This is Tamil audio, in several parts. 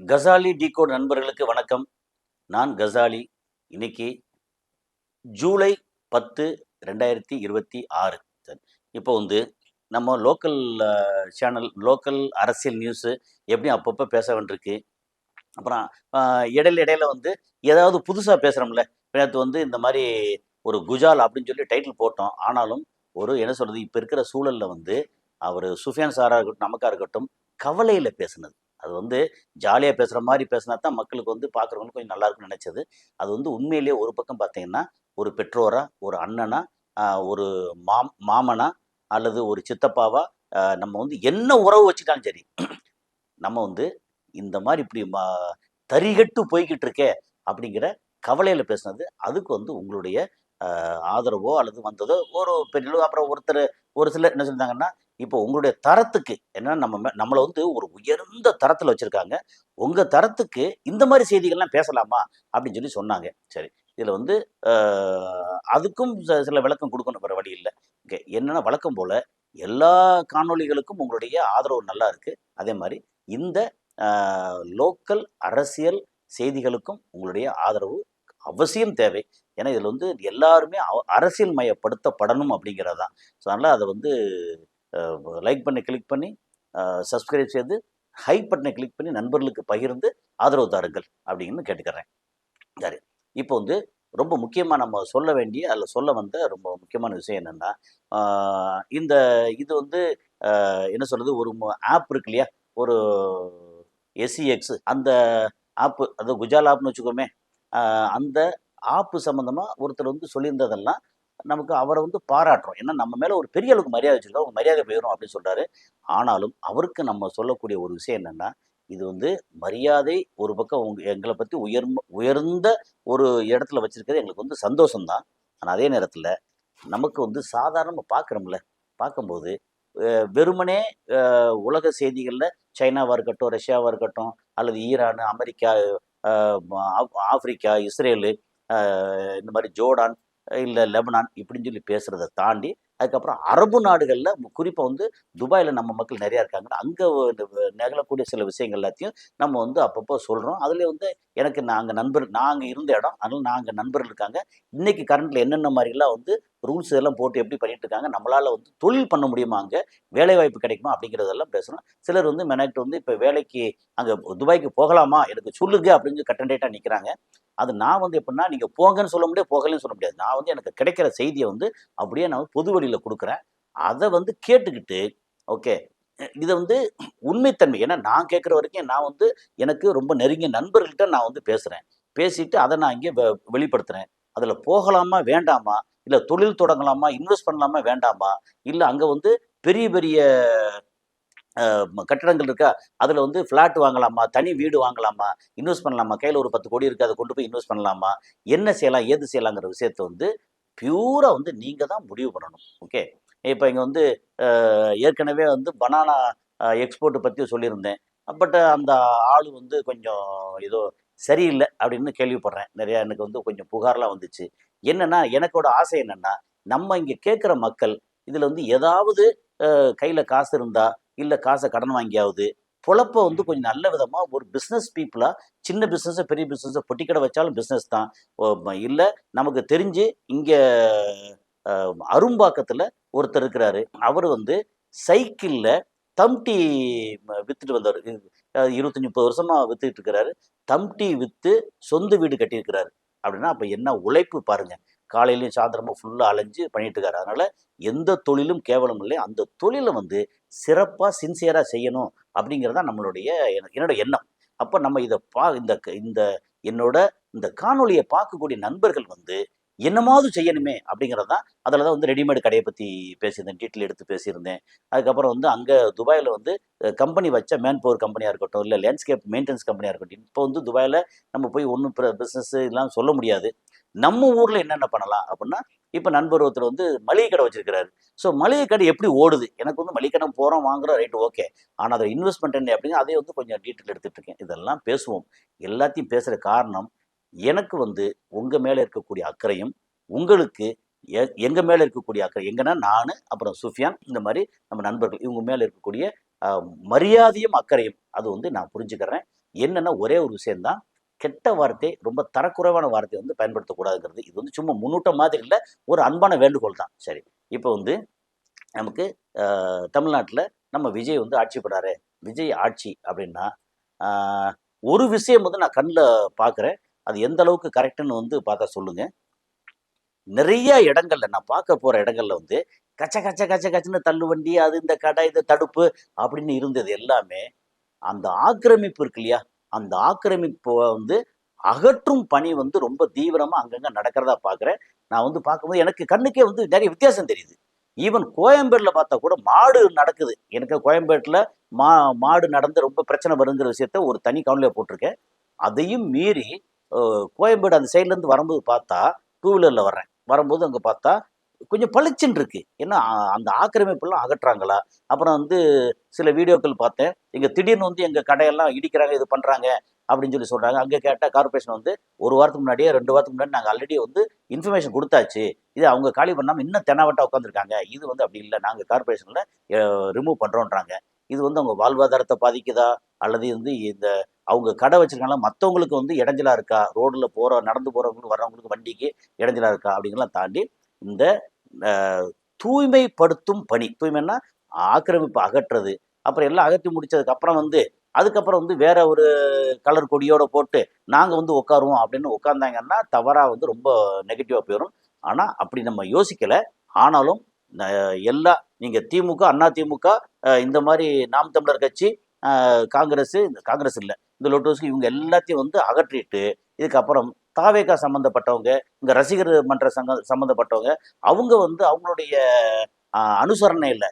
கசாலி டிகோட் நண்பர்களுக்கு வணக்கம். நான் கசாலி. இன்னைக்கு ஜூலை 10, 2026. சரி. இப்போ வந்து நம்ம லோக்கல் சேனல், லோக்கல் அரசியல் நியூஸு எப்படியும் அப்பப்போ பேச வேண்டியிருக்கு. அப்புறம் இடையில இடையில வந்து ஏதாவது புதுசா பேசுறோம்ல. நேத்து வந்து இந்த மாரி ஒரு குஜால் அப்படின்னு சொல்லி டைட்டில் போட்டோம். ஆனாலும் ஒரு என்ன சொல்றது, இப்ப இருக்கிற சூழல்ல வந்து அவரு சுஃபியான் சாரா இருக்கட்டும், நமக்கா இருக்கட்டும், கவலையில பேசுனது. அது வந்து ஜாலியா பேசுற மாரி பேசினா தான் மக்களுக்கு வந்து பார்க்குறவங்களுக்கு கொஞ்சம் நல்லா இருக்கும்னு நெனைச்சது. அது வந்து உண்மையிலேயே ஒரு பக்கம் பார்த்தீங்கன்னா, ஒரு பெற்றோரா, ஒரு அண்ணனா, ஒரு மாமனா அல்லது ஒரு சித்தப்பாவா, நம்ம வந்து என்ன உறவு வச்சுட்டாலும் சரி, நம்ம வந்து இந்த மாரி இப்படி தறிகெட்டு போய்க்கிட்டு இருக்கே! அப்படிங்கிற கவலையில பேசினது. அதுக்கு வந்து உங்களுடைய ஆதரவோ அல்லது வந்ததோ ஒரு பெரிய அளவு. அப்புறம் ஒரு சிலர் என்ன சொல்லியிருந்தாங்கன்னா, இப்போ உங்களுடைய தரத்துக்கு ஏன்னா நம்மள வந்து ஒரு உயர்ந்த தரத்தில வச்சிருக்காங்க. உங்க தரத்துக்கு இந்த மாரி செய்திகள்லாம் பேசலாமா? அப்படின்னு சொல்லி சொன்னாங்க. சரி. இதில வந்து அ அதுக்கும் சில விளக்கம் குடுக்கணும். வேற வழி இல்ல. ஓகே. என்னன்னா வழக்கம் போல எல்லா காணொளிகளுக்கும் உங்களுடைய ஆதரவு நல்லா இருக்கு. அதே மாரி இந்த அ லோக்கல் அரசியல் செய்திகளுக்கும் உங்களுடைய ஆதரவு அவசியம் தேவை. ஏன்னா, இதில வந்து எல்லாருமே அரசியல் மயப்படுத்தப்படணும் அப்படிங்கிறது தான். ஸோ, அதனால அத வந்து அ லைக் பண்ணி கிளிக் பண்ணி, அ சப்ஸ்கிரைப் செய்து, பட்டனை கிளிக் பண்ணி நண்பர்களுக்கு பகிர்ந்து ஆதரவு தாருங்கள் அப்படின்னு கேட்டுக்கிறேன். சரி. இப்போ வந்து ரொம்ப முக்கியமா நம்ம சொல்ல வேண்டிய, அதில சொல்ல வந்த ரொம்ப முக்கியமான விஷயம் என்னன்னா, ஆ இந்த இது வந்து என்ன சொல்றது, ஒரு ஆப் இருக்கு இல்லையா? ஒரு எஸ்இஎக்ஸ் அந்த ஆப்பு, அது குஜால் ஆப்ன்னு வச்சுக்கோமே. அ அந்த ஆப்பு சம்மந்தமா ஒருத்தர் வந்து சொல்லியிருந்ததெல்லாம், நமக்கு அவர வந்து பாராட்டுறோம். ஏன்னா, நம்ம மேல ஒரு பெரிய அளவுக்கு மரியாதை வச்சிருக்கோம். உங்க மரியாதை போயிரும் அப்படின்னு சொல்றாரு. ஆனாலும், அவருக்கு நம்ம சொல்லக்கூடிய ஒரு விஷயம் என்னன்னா, இது வந்து மரியாதை ஒரு பக்கம் எங்கள பத்தி உயர்ந்த ஒரு இடத்துல வச்சிருக்கிறது எங்களுக்கு வந்து சந்தோஷம் தான். ஆனா, அதே நேரத்தில நமக்கு வந்து சாதாரணமா பார்க்குறோம்ல, பார்க்கும்போது வெறுமனே உலக செய்திகள்ல சைனாவா இருக்கட்டும், ரஷ்யாவா இருக்கட்டும், அல்லது ஈரான், அமெரிக்கா, அ ஆப்பிரிக்கா, இஸ்ரேலு, அ இந்த மாரி ஜோர்டான், இல்ல லெபனான் இப்படின்னு சொல்லி பேசுறத தாண்டி, அதுக்கப்புறம் அரபு நாடுகள்ல குறிப்பா வந்து துபாய்ல நம்ம மக்கள் நெறையா இருக்காங்க. அங்க நிகழக்கூடிய சில விஷயங்கள் எல்லாத்தையும் நம்ம வந்து அப்பப்போ சொல்றோம். அதுல வந்து எனக்கு நாங்க இருந்த இடம். அதனால நாங்க நண்பர்கள் இருக்காங்க. இன்னைக்கு கரண்ட்ல என்னென்ன மாரிலாம் வந்து ரூல்ஸ் எல்லாம் போட்டு எப்படி பண்ணிட்டு இருக்காங்க. நம்மளால வந்து தொழில் பண்ண முடியுமா அங்க? வேலைவாய்ப்பு கிடைக்குமா? அப்படிங்கிறதெல்லாம் பேசுறோம். சிலர் வந்து மெனக்கிட்டு வந்து இப்ப வேலைக்கு அங்க துபாய்க்கு போகலாமா? எனக்கு சொல்லுங்க அப்படின்னு சொல்லி கட்டன் ரைட்டா நிக்கிறாங்க. அது நான் வந்து எப்படின்னா, நீங்க போங்கன்னு சொல்ல முடியாது, போகலன்னு சொல்ல முடியாது. நான் வந்து எனக்கு கிடைக்கிற செய்திய வந்து அப்படியே நான் பொது வெளியில குடுக்குறேன். அத வந்து கேட்டுக்கிட்டு, ஓகே. இத வந்து உண்மைத்தன்மை. ஏன்னா நான் கேட்கிற வரைக்கும் நான் வந்து எனக்கு ரொம்ப நெருங்கிய நண்பர்கள்ட்ட நான் வந்து பேசுறேன். பேசிட்டு அத நான் இங்க வெளிப்படுத்துறேன். அதுல போகலாமா? வேண்டாமா? இல்ல தொழில் தொடங்கலாமா? இன்வெஸ்ட் பண்ணலாமா? வேண்டாமா? இல்ல அங்க வந்து பெரிய பெரிய கட்டடங்கள் இருக்கா? அதுல வந்து ஃப்ளாட் வாங்கலாமா? தனி வீடு வாங்கலாமா? இன்வெஸ்ட் பண்ணலாமா? கையில ஒரு 10,00,00,000 இருக்கு. அத கொண்டு போய் இன்வெஸ்ட் பண்ணலாமா? என்ன செய்யலாம்? ஏது செய்யலாங்கிற விஷயத்த வந்து பியூரா வந்து நீங்க தான் முடிவு பண்ணணும். ஓகே. இப்ப இங்க வந்து ஏற்கனவே வந்து பனானா எக்ஸ்போர்ட் பத்தி சொல்லியிருந்தேன். பட் அந்த ஆளு வந்து கொஞ்சம் ஏதோ சரியில்ல அப்படின்னு கேள்விப்படுறேன். நெறையா எனக்கு வந்து கொஞ்சம் புகார்லாம் வந்துச்சு. என்னன்னா, எனக்கோட ஆசை என்னன்னா, நம்ம இங்க கேட்கிற மக்கள் இதுல வந்து ஏதாவது கையில காசு இருந்தா, இல்ல காச கடன் வாங்கியாவது, பொழப்ப வந்து கொஞ்சம் நல்ல விதமா ஒரு பிசினஸ் பீப்பிளா சின்ன பிசினஸ, பெரிய பிசினஸ பொட்டி கடை வச்சாலும் பிசினஸ் தான். இல்ல நமக்கு தெரிஞ்சு இங்க அ அரும்பாக்கத்துல ஒருத்தர் இருக்கிறாரு. அவரு வந்து சைக்கிள்ல தம்டி வித்துட்டு வந்தாரு. 25, 30 வருஷமா வித்துட்டு இருக்கிறாரு. தம்டி வித்து சொந்த வீடு கட்டியிருக்கிறாரு. அப்படின்னா, அப்ப என்ன உழைப்பு பாருங்க. காலையிலயும் சாயந்தரமும் ஃபுல்லா அலைஞ்சு பண்ணிட்டு இருக்காரு. அதனால எந்த தொழிலும் கேவலம் இல்லை. அந்த தொழில வந்து சிறப்பா, சின்சியரா செய்யணும் அப்படிங்கிறது தான் நம்மளுடைய என்னோட எண்ணம். அப்ப நம்ம இத இந்த என்னோட இந்த காணொளிய பார்க்கக்கூடிய நண்பர்கள் வந்து என்னமாவது செய்யணுமே அப்படிங்கிறது தான். அதில தான் வந்து ரெடிமேட் கடைய பத்தி பேசியிருந்தேன். டீட்டெயில் எடுத்து பேசியிருந்தேன். அதுக்கப்புறம் வந்து அங்க துபாய்ல வந்து கம்பெனி வச்ச மேன் பவர் கம்பெனியா இருக்கட்டும், இல்ல லேண்ட்ஸ்கேப் மெயின்டனன்ஸ் கம்பெனியா இருக்கட்டும். இப்போ வந்து துபாய்ல நம்ம போய் ஒண்ணும் பிசினஸ் இதெல்லாம் சொல்ல முடியாது. நம்ம ஊர்ல என்னென்ன பண்ணலாம் அப்படின்னா, இப்ப நண்பர் ஒருத்தர் வந்து மளிகை கடை வச்சிருக்கிறாரு. ஸோ மளிகை கடை எப்படி ஓடுது? எனக்கு வந்து மளிகை கடை போறோம், வாங்குறோம் ரைட் ஓகே. ஆனா அத இன்வெஸ்ட்மென்ட் என்ன அப்படின்னு அதையும் வந்து கொஞ்சம் டீட்டெயில் எடுத்துட்டு இருக்கேன். இதெல்லாம் பேசுவோம். எல்லாத்தையும் பேசுற காரணம், எனக்கு வந்து உங்க மேல இருக்கக்கூடிய அக்கறையும், உங்களுக்கு எங்க மேல இருக்கக்கூடிய அக்கறை. எங்கன்னா நானு, அப்புறம் சுஃபியான் இந்த மாரி நம்ம நண்பர்கள். இவங்க மேல இருக்கக்கூடிய அ மரியாதையும், அக்கறையும் அது வந்து நான் புரிஞ்சுக்கிறேன். என்னன்னா ஒரே ஒரு விஷயம்தான், கெட்ட வார்த்தை, ரொம்ப தரக்குறைவான வார்த்தையை வந்து பயன்படுத்தக்கூடாதுங்கிறது. இது வந்து சும்மா முன்னூட்டம் மாதிரி இல்ல, ஒரு அன்பான வேண்டுகோள் தான். சரி, இப்போ வந்து நமக்கு தமிழ்நாட்டுல நம்ம விஜய் வந்து ஆட்சி பண்றாரு. விஜய் ஆட்சி அப்படின்னா, அ ஒரு விஷயம் வந்து நான் கண்ல பார்க்குறேன். அது எந்த அளவுக்கு கரெக்ட்டுன்னு வந்து பார்த்தா சொல்லுங்க. நிறைய இடங்கள்ல நான் பார்க்க போற இடங்கள்ல வந்து கச்ச கச்ச கச்ச கச்சன்னு தள்ளுவண்டி, அது இந்த கடை, இது தடுப்பு அப்படின்னு இருந்தது எல்லாமே, அந்த ஆக்கிரமிப்பு இருக்கு இல்லையா? அந்த ஆக்கிரமிப்ப வந்து அகற்றும் பணி வந்து ரொம்ப தீவிரமா அங்கங்க நடக்கிறதா பார்க்குறேன். நான் வந்து பார்க்கும்போது எனக்கு கண்ணுக்கே வந்து நெறைய வித்தியாசம் தெரியுது. ஈவன் கோயம்பேடுல பார்த்தா கூட மாடு நடக்குது. எனக்கு கோயம்பேட்ல மா மாடு நடந்து ரொம்ப பிரச்சனை வருங்கிற விஷயத்த ஒரு தனி கவலையா போட்டிருக்கேன். அதையும் மீறி கோயம்பேடு அந்த சைட்லேருந்து வரும்போது பார்த்தா, டூ வீலர்ல வர்றேன். வரும்போது அங்க பார்த்தா, கொஞ்சம் பளிச்சுன்னு இருக்கு. ஏன்னா, அந்த ஆக்கிரமிப்பெல்லாம் அகற்றாங்களா? அப்புறம் வந்து சில வீடியோக்கள் பார்த்தேன். இங்க திடீர்னு வந்து எங்க கடையெல்லாம் இடிக்கிறாங்க, இது பண்றாங்க அப்படின்னு சொல்லி சொல்றாங்க. அங்க கேட்டா கார்ப்பரேஷன் வந்து 1 வாரத்துக்கு முன்னாடியே, 2 வாரத்துக்கு முன்னாடி நாங்க ஆல்ரெடி வந்து இன்ஃபர்மேஷன் குடுத்தாச்சு. இது அவங்க காலி பண்ணாம இன்னும் தெனாவட்டா உட்காந்துருக்காங்க. இது வந்து அப்படி இல்ல. நாங்க கார்ப்பரேஷன்ல ரிமூவ் பண்றோன்றாங்க. இது வந்து அவங்க வாழ்வாதாரத்த பாதிக்குதா? அல்லது வந்து இந்த அவங்க கடை வச்சிருக்காங்களா, மத்தவங்களுக்கு வந்து இடைஞ்சலா இருக்கா? ரோடுல நடந்து போறவங்களுக்கு, வர்றவங்களுக்கு வண்டிக்கு இடைஞ்சலா இருக்கா? அப்படிங்கிறதெல்லாம் தாண்டி, இந்த அ தூய்மைப்படுத்தும் பணி. தூய்மைன்னா ஆக்கிரமிப்பு அகற்றுறது. அப்புறம் எல்லாம் அகற்றி முடிச்சதுக்கு அப்புறம் வந்து, அதுக்கப்புறம் வந்து வேற ஒரு கலர் கொடியோட போட்டு, நாங்க வந்து உட்காருவோம் அப்படின்னு உட்கார்ந்தாங்கன்னா, தவறா வந்து ரொம்ப நெகட்டிவா போயிரும். ஆனா, அப்படி நம்ம யோசிக்கல. ஆனாலும் ந எல்லா நீங்க திமுக, அண்ணா திமுக, இந்த மாரி நாம் தமிழர் கட்சி, காங்கிரஸ் காங்கிரஸ் இல்ல. இந்த லோட்டோஸ்க்கு இவங்க எல்லாத்தையும் வந்து அகற்றிட்டு, இதுக்கப்புறம் தாவேகா சம்மந்தப்பட்டவங்க, இந்த ரசிகர் மன்ற சம்மந்தப்பட்டவங்க, அவங்க வந்து அவங்களுடைய அனுசரணையில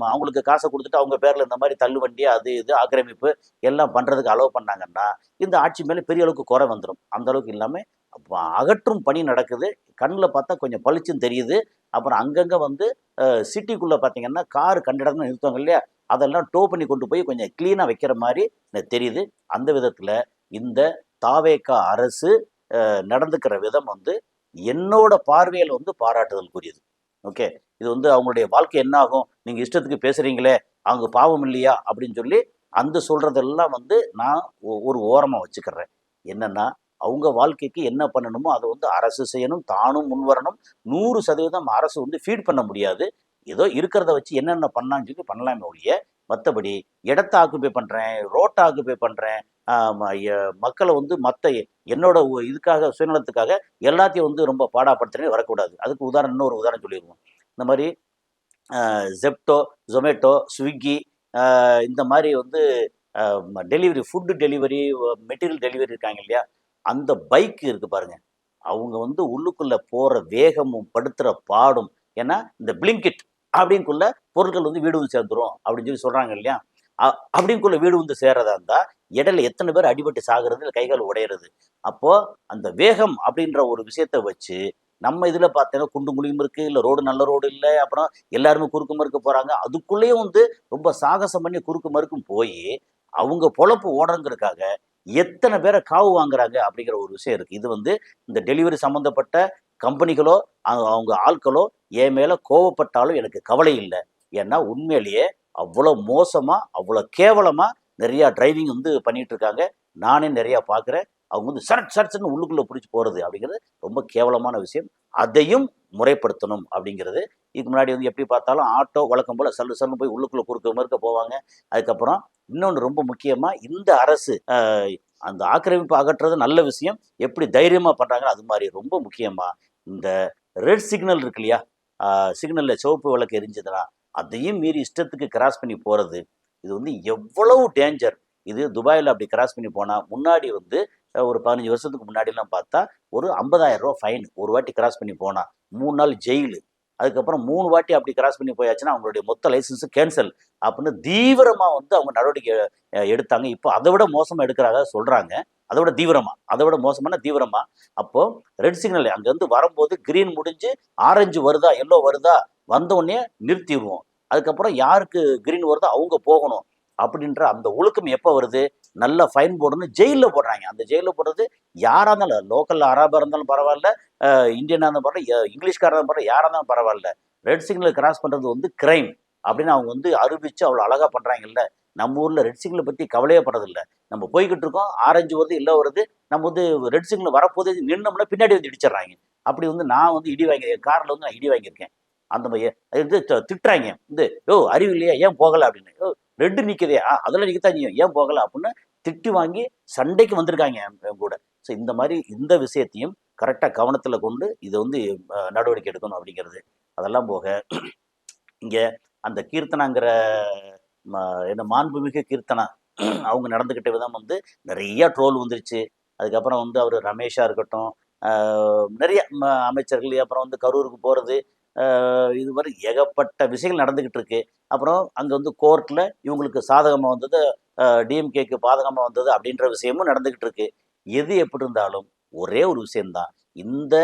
அவங்களுக்கு காச குடுத்துட்டு, அவங்க பேர்ல இந்த மாரி தள்ளுவண்டி, அது இது ஆக்கிரமிப்பு எல்லாம் பண்றதுக்கு அலோவ் பண்ணாங்கன்னா, இந்த ஆட்சி மேல பெரிய அளவுக்கு குறை வந்துரும். அந்த அளவுக்கு இல்லாம, அப்ப அகற்றும் பணி நடக்குது. கண்ல பார்த்தா கொஞ்சம் பளிச்சுன்னு தெரியுது. அப்புறம் அங்கங்க வந்து சிட்டிக்குள்ள பார்த்தீங்கன்னா, கார் கண்ட இடத்துல நிறுத்துவாங்க இல்லையா? அதெல்லாம் டோ பண்ணி கொண்டு போய் கொஞ்சம் கிளீனா வைக்கிற மாரி எனக்கு தெரியுது. அந்த விதத்தில இந்த தாவேகா அரசு நடந்துக்கிற விதம் வந்து என்னோட பார்வையில வந்து பாராட்டுதலுக்குரியது. ஓகே. இது வந்து அவங்களுடைய வாழ்க்கை என்ன ஆகும்? நீங்க இஷ்டத்துக்கு பேசுறீங்களே, அவங்க பாவம் இல்லையா? அப்படின்னு சொல்லி அந்த சொல்றதெல்லாம் வந்து நான் ஒரு ஓரமா வச்சுக்கிறேன். என்னன்னா, அவங்க வாழ்க்கைக்கு என்ன பண்ணணுமோ அத வந்து அரசு செய்யணும். தானும் முன்வரணும். 100% அரசு வந்து ஃபீட் பண்ண முடியாது. ஏதோ இருக்கிறத வச்சு என்னென்ன பண்ணலாம்னு சொல்லி பண்ணலாமே ஒழிய, மத்தபடி இடத்த ஆக்குபை பண்றேன், ரோட்ட ஆக்குபை பண்றேன், அ ம எ மக்கள வந்து என்னோட இதுக்காக சுயநலத்துக்காக எல்லாத்தையும் வந்து ரொம்ப பாடாப்படுத்துறேன்னு வரக்கூடாது. அதுக்கு இன்னொரு உதாரணம் சொல்லிருவோம். இந்த மாரி Zepto, Zomato, Swiggy, இந்த மாரி வந்து அ ஃபுட் டெலிவரி, மெட்டீரியல் டெலிவரி இருக்காங்க இல்லையா? அந்த பைக் இருக்கு பாருங்க. அவங்க வந்து உள்ளுக்குள்ள போற வேகமும், படுத்துற பாடும். ஏன்னா, இந்த Blinkit அப்படின்னுக்குள்ள பொருட்கள் வந்து வீடு வந்து சேர்ந்துரும் அப்படின்னு சொல்லி சொல்றாங்க இல்லையா? அ அப்படின்னுக்குள்ள வீடு வந்து சேர்றதா இருந்தா, இடையில எத்தன பேர் அடிபட்டு சாகுறது, இல்ல கை, கால் உடையறது. அப்போ அந்த வேகம் அப்படின்ற ஒரு விஷயத்த வச்சு, நம்ம இதுல பார்த்தீங்கன்னா குண்டும் குழியும் இருக்கு. இல்ல ரோடு நல்ல ரோடு இல்ல. அப்புறம் எல்லாருமே குறுக்கு மறுக்க போறாங்க. அதுக்குள்ளேயும் வந்து ரொம்ப சாகசம் பண்ணி குறுக்கு மறுக்கும் போயி, அவங்க பொழப்பு ஓடணுங்கிறதுக்காக எத்தன பேர காவு வாங்குறாங்க அப்படிங்கிற ஒரு விஷயம் இருக்கு. இது வந்து இந்த டெலிவரி சம்மந்தப்பட்ட கம்பெனிகளோ, அவங்க ஆட்களோ என் மேல கோவப்பட்டாலும் எனக்கு கவலை இல்ல. ஏன்னா உண்மையிலேயே அவ்வளோ மோசமா, அவ்வளோ கேவலமா நெறையா டிரைவிங் வந்து பண்ணிட்டு இருக்காங்க. நானே நெறையா பார்க்குறேன். அவங்க வந்து சர்ன்னு உள்ளுக்குள்ள புடிச்சு போறது அப்படிங்கிறது ரொம்ப கேவலமான விஷயம். அதையும் முறைப்படுத்தணும் அப்படிங்கிறது. இதுக்கு முன்னாடி வந்து எப்படி பார்த்தாலும் ஆட்டோ வழக்கம் போல சல்லு சல்லுன்னு போய் உள்ளுக்குள்ள குறுக்க மறுக்க போவாங்க. அதுக்கப்புறம் இன்னொன்னு ரொம்ப முக்கியமா இந்த அரசு அந்த ஆக்கிரமிப்பு அகற்றுறது நல்ல விஷயம். எப்படி தைரியமா பண்றாங்களோ அது மாரி ரொம்ப முக்கியமா, இந்த ரெட் சிக்னல் இருக்கு இல்லையா? ஆ சிக்னல்ல சிவப்பு விளக்கு எரிஞ்சதுன்னா, அதையும் மீறி இஷ்டத்துக்கு கிராஸ் பண்ணி போறது. இது வந்து எவ்வளவு டேஞ்சர். இது துபாய்ல அப்படி கிராஸ் பண்ணி போனா, முன்னாடி வந்து ஒரு 15 வருஷத்துக்கு முன்னாடிலாம் பார்த்தா, ஒரு ரூ. 50,000 ஃபைன். ஒரு வாட்டி கிராஸ் பண்ணி போனா. 3 நாள் ஜெயிலு. அதுக்கப்புறம் 3 வாட்டி அப்படி கிராஸ் பண்ணி போயாச்சுன்னா, அவங்களுடைய மொத்த லைசென்ஸும் கேன்சல். அப்படின்னு தீவிரமா வந்து அவங்க நடவடிக்கை எடுத்தாங்க. இப்போ அத விட மோசமா எடுக்கிறதா சொல்றாங்க. அத விட தீவிரமா. அத விட மோசமான தீவிரமா. அப்போ ரெட் சிக்னல் அங்கருந்து வரும்போது கிரீன் முடிஞ்சு ஆரஞ்சு வருதா, எல்லோ வருதா, வந்த உடனே நிறுத்திருவோம். அதுக்கப்புறம் யாருக்கு கிரீன் வருதோ அவங்க போகணும். அப்படின்ற அந்த ஒழுக்கம் எப்ப வருது? நல்லா ஃபைன் போடணும். ஜெயில்ல போடுறாய்ங்க. அந்த ஜெயில்ல போடுறது யாரா இருந்தாலும், லோக்கல்ல அராபா இருந்தாலும் பரவால்ல, இந்தியனா இருந்தாலும் பரவால்ல, இங்கிலீஷ்காரனா இருந்தாலும் பரவால்ல, யாரா இருந்தாலும் பரவால்ல. ரெட் சிக்னல் கிராஸ் பண்றது வந்து கிரைம். அப்படின்னு அவங்க வந்து அறிவிச்சு அவ்வளோ அழகா பண்றாங்கல்ல. நம்ம ஊரில் ரெட் சிக்னலை பற்றி கவலையே படுறதில்ல. நம்ம போய்கிட்டு இருக்கோம், ஆரஞ்சு வருது, எல்லோ வருது. நம்ம வந்து ரெட் சிக்னல் வரப்போதே நின்னோம்னா பின்னாடி வந்து இடிச்சிடுறாங்க. அப்படி வந்து நான் வந்து இடி வாங்கி என் காரில் வந்து நான் இடி வாங்கியிருக்கேன். அந்த மாதிரி அது வந்து திட்டுறாங்க வந்து, யோ அறிவு இல்லையா ஏன் போகலை அப்படின்னு. யோ ரெட்டு நிற்குதே அதெல்லாம் நிற்கத்தான் நீ ஏன் போகலை அப்படின்னு திட்டு வாங்கி சண்டைக்கு வந்திருக்காங்க என் கூட. ஸோ இந்த மாதிரி இந்த விஷயத்தையும் கரெக்டாக கவனத்தில் கொண்டு இதை வந்து நடவடிக்கை எடுக்கணும் அப்படிங்கிறது. அதெல்லாம் போக இங்கே அந்த கீர்த்தனாங்கிற என்ன மாண்புமிகு கீர்த்தனா அவங்க நடந்துக்கிட்ட விதம் வந்து நிறைய ட்ரோல் வந்துருச்சு. அதுக்கப்புறம் வந்து அவர் ரமேஷாக இருக்கட்டும், நிறைய அமைச்சர்கள், அப்புறம் வந்து கரூருக்கு போகிறது, இது மாதிரி ஏகப்பட்ட விஷயங்கள் நடந்துக்கிட்டு இருக்கு. அப்புறம் அங்கே வந்து கோர்ட்டில் இவங்களுக்கு சாதகமாக வந்தது, டிஎம்கேக்கு பாதகமாக வந்தது அப்படின்ற விஷயமும் நடந்துக்கிட்டு இருக்கு. எது எப்படி இருந்தாலும் ஒரே ஒரு விஷயம்தான், இந்த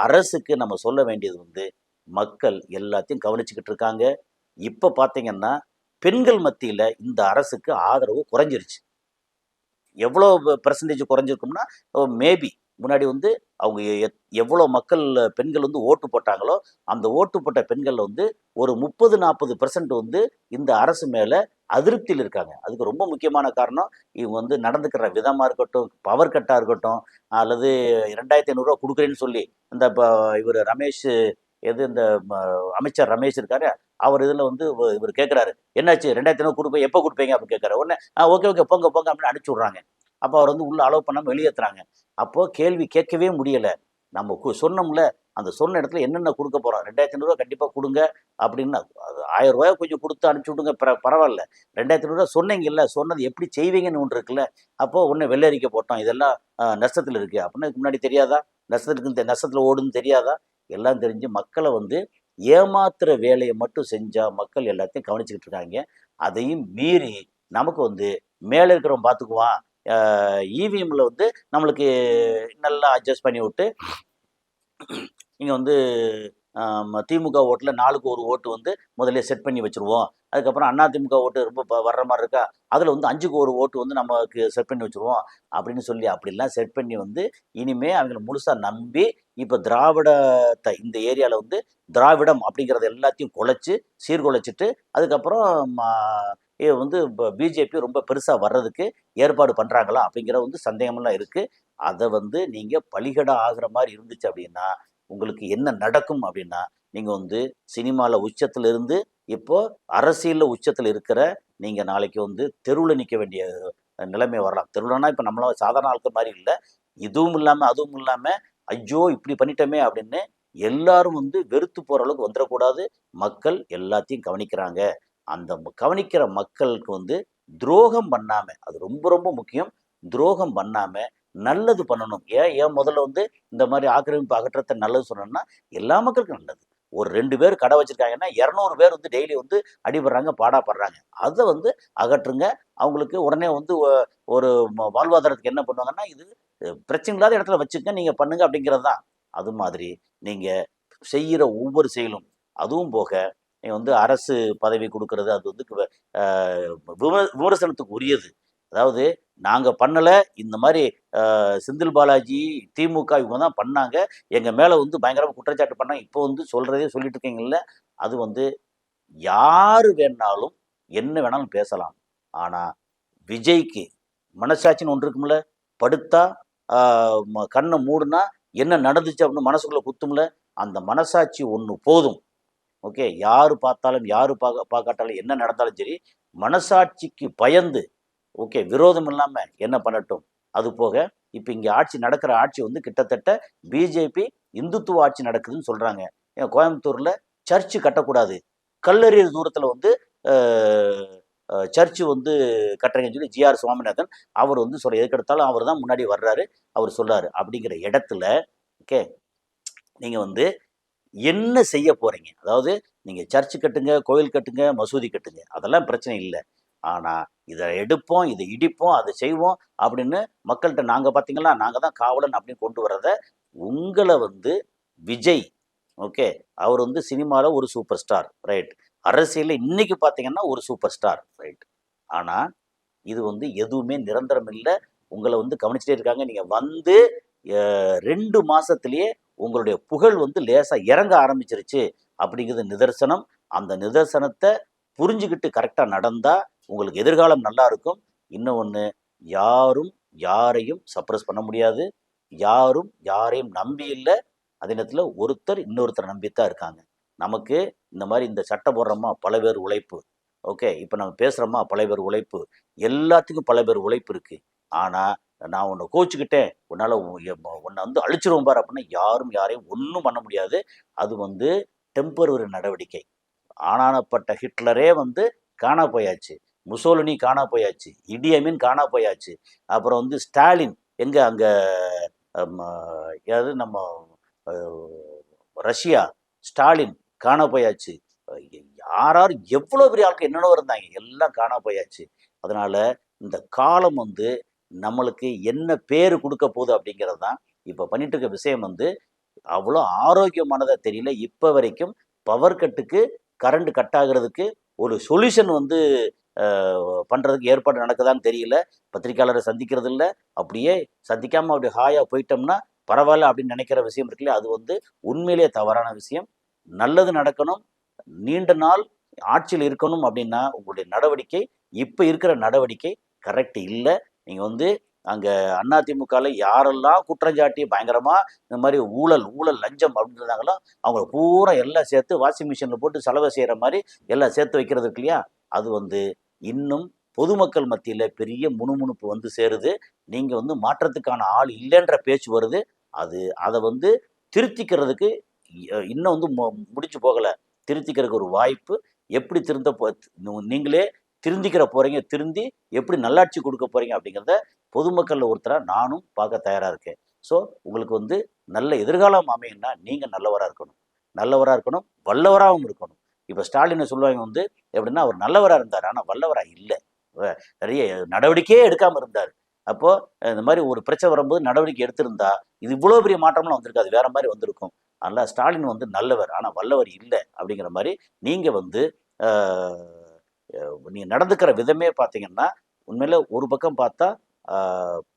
அரசுக்கு நம்ம சொல்ல வேண்டியது வந்து மக்கள் எல்லாத்தையும் கவனிச்சுக்கிட்டு இருக்காங்க. இப்போ பார்த்தீங்கன்னா பெண்கள் மத்தியில் இந்த அரசுக்கு ஆதரவு குறைஞ்சிருச்சு. எவ்வளோ பெர்சன்டேஜ் குறைஞ்சிருக்கும்னா, மேபி முன்னாடி வந்து அவங்க எவ்வளோ மக்கள் பெண்கள் வந்து ஓட்டு போட்டாங்களோ, அந்த ஓட்டு போட்ட பெண்கள் வந்து ஒரு 30-40% வந்து இந்த அரசு மேலே அதிருப்தியில் இருக்காங்க. அதுக்கு ரொம்ப முக்கியமான காரணம் இவங்க வந்து நடந்துக்கிற விதமாக இருக்கட்டும், பவர் கட்டாக இருக்கட்டும், அல்லது 2500 கொடுக்குறேன்னு சொல்லி இந்த இவர் ரமேஷ் இந்த அமைச்சர் ரமேஷ் இருக்காரு, அவர் இதில் வந்து இவர் கேட்குறாரு, என்னாச்சு 2500 கொடுப்பேன், எப்போ கொடுப்பீங்க அப்படின்னு கேட்குறாரு. உடனே ஓகே ஓகே போங்க போங்க அப்படின்னு அனுப்பிச்சி விட்றாங்க. அப்போ அவர் வந்து உள்ள அலோவ் பண்ணாமல் வெளியேற்றுறாங்க. அப்போது கேள்வி கேட்கவே முடியலை. நம்ம சொன்னோம்ல, அந்த சொன்ன இடத்துல என்னென்ன கொடுக்க போகிறோம், 2500 கண்டிப்பாக கொடுங்க அப்படின்னு. அது 1000 ரூபாய் கொஞ்சம் கொடுத்து அனுப்பிச்சி விடுங்க, பரவாயில்ல. 2500 சொன்னீங்கல்ல, சொன்னது எப்படி செய்வீங்கன்னு ஒன்று இருக்குல்ல. அப்போது ஒன்று வெள்ளை அறிக்கை போட்டோம், இதெல்லாம் நஷ்டத்தில் இருக்குது அப்படின்னு. இதுக்கு முன்னாடி தெரியாதா? நஷ்டத்தில் ஓடுன்னு தெரியாதா? எல்லாம் தெரிஞ்சு மக்களை வந்து ஏமாத்துற வேலையை மட்டும் செஞ்சா மக்கள் எல்லாத்தையும் கவனிச்சுக்கிட்டு இருக்காங்க. அதையும் மீறி நமக்கு வந்து மேலே இருக்கிறவன் பார்த்துக்குவான், இவிஎம்ல வந்து நம்மளுக்கு நல்லா அட்ஜஸ்ட் பண்ணி விட்டு இங்கே வந்து திமுக ஓட்டில் 4க்கு 1 ஓட்டு வந்து முதல்ல செட் பண்ணி வச்சுருவோம். அதுக்கப்புறம் அதிமுக ஓட்டு ரொம்ப வர்ற மாதிரி இருக்கா, அதில் வந்து 5க்கு 1 ஓட்டு வந்து நமக்கு செட் பண்ணி வச்சுருவோம் அப்படின்னு சொல்லி அப்படிலாம் செட் பண்ணி வந்து இனிமேல் அவங்கள முழுசாக நம்பி இப்போ திராவிடத்தை இந்த ஏரியாவில் வந்து திராவிடம் அப்படிங்கிறத எல்லாத்தையும் குலைச்சி சீர்குலைச்சிட்டு அதுக்கப்புறம் வந்து பிஜேபி ரொம்ப பெருசாக வர்றதுக்கு ஏற்பாடு பண்ணுறாங்களா அப்படிங்கிற வந்து சந்தேகமெல்லாம் இருக்குது. அதை வந்து நீங்கள் பலிகடா ஆகிற மாதிரி இருந்துச்சு அப்படின்னா உங்களுக்கு என்ன நடக்கும் அப்படின்னா, நீங்கள் வந்து சினிமாவில் உச்சத்தில் இருந்து இப்போ அரசியலில் உச்சத்தில் இருக்கிற நீங்கள் நாளைக்கு வந்து தெருவில் நிற்க வேண்டிய நிலைமை வரலாம். தெருவில்னா இப்போ நம்மள சாதாரண ஆட்கள் மாதிரி இல்லை. இதுவும் இல்லாமல் அதுவும் இல்லாமல் ஐயோ இப்படி பண்ணிட்டோமே அப்படின்னு எல்லாரும் வந்து வெறுத்து போகிற அளவுக்கு வந்துடக்கூடாது. மக்கள் எல்லாத்தையும் கவனிக்கிறாங்க. அந்த கவனிக்கிற மக்களுக்கு வந்து துரோகம் பண்ணாமல், அது ரொம்ப ரொம்ப முக்கியம், துரோகம் பண்ணாமல் நல்லது பண்ணணும். ஏன் முதல்ல வந்து இந்த மாதிரி ஆக்கிரமிப்பு அகற்றத்தை நல்லது சொன்னோம்னா எல்லா மக்களுக்கும் நல்லது. ஒரு 2 பேர் கடை வச்சிருக்காங்கன்னா 200 பேர் வந்து டெய்லி வந்து அடிபடுறாங்க, பாடாப்படுறாங்க. அதை வந்து அகற்றுங்க. அவங்களுக்கு உடனே வந்து ஒரு வாழ்வாதாரத்துக்கு என்ன பண்ணுவாங்கன்னா, இது பிரச்சனை இல்லாத இடத்துல வச்சுக்க நீங்கள் பண்ணுங்க அப்படிங்கிறது தான். அது மாதிரி நீங்கள் செய்கிற ஒவ்வொரு செயலும், அதுவும் போக நீங்கள் வந்து அரசு பதவி கொடுக்கறது அது வந்து விமர்சனத்துக்கு உரியது. அதாவது நாங்கள் பண்ணலை, இந்த மாதிரி செந்தில் பாலாஜி, திமுக இவங்க தான் பண்ணாங்க, எங்கள் மேலே வந்து பயங்கரமாக குற்றச்சாட்டு பண்ணாங்க, இப்போ வந்து சொல்கிறதே சொல்லிட்டு இருக்கீங்கல்ல, அது வந்து யார் வேணாலும் என்ன வேணாலும் பேசலாம். ஆனால் விஜய்க்கு மனசாட்சின்னு ஒன்று இருக்கும்ல, படுத்தா கண்ணை மூடுனா என்ன நடந்துச்சு அப்படின்னு மனசுக்குள்ளே குத்தும்ல, அந்த மனசாட்சி ஒன்று போதும். ஓகே, யார் பார்த்தாலும் யார் பார்க்காட்டாலும் என்ன நடந்தாலும் சரி, மனசாட்சிக்கு பயந்து ஓகே விரோதம் இல்லாமல் என்ன பண்ணட்டும். அது போக இப்போ இங்கே ஆட்சி நடக்கிற ஆட்சி வந்து கிட்டத்தட்ட பிஜேபி இந்துத்துவ ஆட்சி நடக்குதுன்னு சொல்கிறாங்க. கோயம்புத்தூரில் சர்ச்சு கட்டக்கூடாது, கல்லறிய தூரத்தில் வந்து சர்ச்சு வந்து கட்டுறீங்கன்னு சொல்லி ஜிஆர் சுவாமிநாதன் அவர் வந்து சொல்ல, எதுக்கெடுத்தாலும் அவர் தான் முன்னாடி வர்றாரு, அவர் சொல்கிறாரு. அப்படிங்கிற இடத்துல ஓகே நீங்கள் வந்து என்ன செய்ய போகிறீங்க? அதாவது நீங்கள் சர்ச்சு கட்டுங்க, கோயில் கட்டுங்க, மசூதி கட்டுங்க, அதெல்லாம் பிரச்சனை இல்லை. ஆனால் இதை எடுப்போம், இதை இடிப்போம், அதை செய்வோம் அப்படின்னு மக்கள்கிட்ட நாங்கள் பார்த்தீங்களா நாங்கள் தான் காவலன் அப்படின்னு கொண்டு வர்றத உங்களை வந்து விஜய் ஓகே அவர் வந்து சினிமாவில் ஒரு சூப்பர் ஸ்டார் ரைட், அரசியலில் இன்னைக்கு பார்த்தீங்கன்னா ஒரு சூப்பர் ஸ்டார் ரைட். ஆனால் இது வந்து எதுவுமே நிரந்தரம் இல்லை. உங்களை வந்து கவனிச்சுட்டே இருக்காங்க. நீங்கள் வந்து 2 மாதத்துலேயே உங்களுடைய புகழ் வந்து லேசாக இறங்க ஆரம்பிச்சிருச்சு அப்படிங்கிறது நிதர்சனம். அந்த நிதர்சனத்தை புரிஞ்சுக்கிட்டு கரெக்டாக நடந்தால் உங்களுக்கு எதிர்காலம் நல்லா இருக்கும். இன்னும் ஒன்று, யாரும் யாரையும் சப்ரஸ் பண்ண முடியாது. யாரும் யாரையும் நம்பி இல்லை. அதே நேரத்தில் ஒருத்தர் இன்னொருத்தரை நம்பித்தான் இருக்காங்க. நமக்கு இந்த மாதிரி இந்த சட்டை போடுறோமா, பல பேர் உழைப்பு. ஓகே, இப்போ நம்ம பேசுகிறோமா, பல பேர் உழைப்பு. எல்லாத்துக்கும் பல பேர் உழைப்பு இருக்குது. ஆனால் நான் உன்னை கோச்சுக்கிட்டேன், உன்னால் உன்னை வந்து அழிச்சிருவோம் பார் அப்படின்னா யாரும் யாரையும் ஒன்றும் பண்ண முடியாது. அது வந்து டெம்பரவரி நடவடிக்கை. ஆனானப்பட்ட ஹிட்லரே வந்து காணா போயாச்சு, முசோலினி காணா போயாச்சு, இடி அமீன் காணா போயாச்சு. அப்புறம் வந்து ஸ்டாலின் எங்கே அங்கே யாரு நம்ம ரஷ்யா ஸ்டாலின் காணா போயாச்சு. யார் எவ்வளோ பெரிய ஆட்கள் என்னென்ன இருந்தாங்க, எல்லாம் காணா போயாச்சு. அதனால் இந்த காலம் வந்து நம்மளுக்கு என்ன பேர் கொடுக்க போகுது அப்படிங்கிறது தான் இப்போ பண்ணிட்டு இருக்க விஷயம். வந்து அவ்வளோ ஆரோக்கியமானதாக தெரியல. இப்போ வரைக்கும் பவர் கட்டுக்கு, கரண்ட் கட் ஆகிறதுக்கு ஒரு சொல்யூஷன் வந்து பண்ணுறதுக்கு ஏற்பாடு நடக்குதான்னு தெரியல. பத்திரிக்கையாளரை சந்திக்கிறது இல்லை. அப்படியே சந்திக்காமல் அப்படி ஹாயாக போயிட்டோம்னா பரவாயில்ல அப்படின்னு நினைக்கிற விஷயம் இருக்குல்லையா, அது வந்து உண்மையிலேயே தவறான விஷயம். நல்லது நடக்கணும், நீண்ட நாள் ஆட்சியில் இருக்கணும் அப்படின்னா உங்களுடைய நடவடிக்கை, இப்போ இருக்கிற நடவடிக்கை கரெக்ட் இல்லை. நீங்கள் வந்து அங்கே அதிமுகவில் யாரெல்லாம் குற்றஞ்சாட்டி பயங்கரமாக இந்த மாதிரி ஊழல் ஊழல் லஞ்சம் அப்படின்னு இருந்தாங்களோ அவங்கள பூரா எல்லாம் சேர்த்து வாஷிங் மிஷினில் போட்டு செலவு செய்கிற மாதிரி எல்லாம் சேர்த்து வைக்கிறது இருக்கு இல்லையா, அது வந்து இன்னும் பொதுமக்கள் மத்தியில் பெரிய முணுமுணுப்பு வந்து சேருது. நீங்கள் வந்து மாற்றத்துக்கான ஆள் இல்லைன்ற பேச்சு வருது. அதை வந்து திருத்திக்கிறதுக்கு இன்னும் வந்து முடிச்சு போகலை. திருத்திக்கிறதுக்கு ஒரு வாய்ப்பு. எப்படி நீங்களே திருந்திக்கிற போகிறீங்க, திருந்தி எப்படி நல்லாட்சி கொடுக்க போகிறீங்க அப்படிங்கிறத பொதுமக்களில் ஒருத்தராக நானும் பார்க்க தயாராக இருக்கேன். ஸோ உங்களுக்கு வந்து நல்ல எதிர்காலம் அமையும்னா நீங்கள் நல்லவராக இருக்கணும், நல்லவராக இருக்கணும், வல்லவராகவும் இருக்கணும். இப்போ ஸ்டாலினை சொல்லுவாங்க வந்து எப்படின்னா அவர் நல்லவராக இருந்தார், ஆனால் வல்லவராக இல்லை. நிறைய நடவடிக்கையே எடுக்காமல் இருந்தார். அப்போது இந்த மாதிரி ஒரு பிரச்சனை வரும்போது நடவடிக்கை எடுத்திருந்தா இது இவ்வளோ பெரிய மாற்றம்லாம் வந்திருக்காது, வேற மாதிரி வந்திருக்கும். அதனால் ஸ்டாலின் வந்து நல்லவர் ஆனால் வல்லவர் இல்லை அப்படிங்கிற மாதிரி நீங்கள் வந்து நீங்கள் நடந்துக்கிற விதமே பார்த்தீங்கன்னா உண்மையில ஒரு பக்கம் பார்த்தா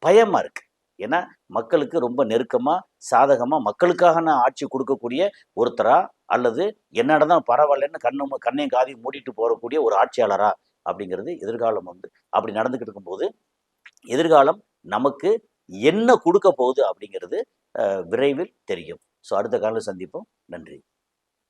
பயமாக இருக்குது. ஏன்னா மக்களுக்கு ரொம்ப நெருக்கமாக சாதகமாக மக்களுக்காக ஆட்சி கொடுக்கக்கூடிய ஒருத்தரா, அல்லது என்னடா தான் பரவாயில்லன்னு கண்ணையும் காதையும் மூடிட்டு போகக்கூடிய ஒரு ஆட்சியாளரா அப்படிங்கிறது எதிர்காலம் வந்து அப்படி நடந்துக்கிட்டு இருக்கும்போது எதிர்காலம் நமக்கு என்ன கொடுக்க போகுது அப்படிங்கிறது விரைவில் தெரியும். ஸோ அடுத்த காலையில் சந்திப்போம். நன்றி.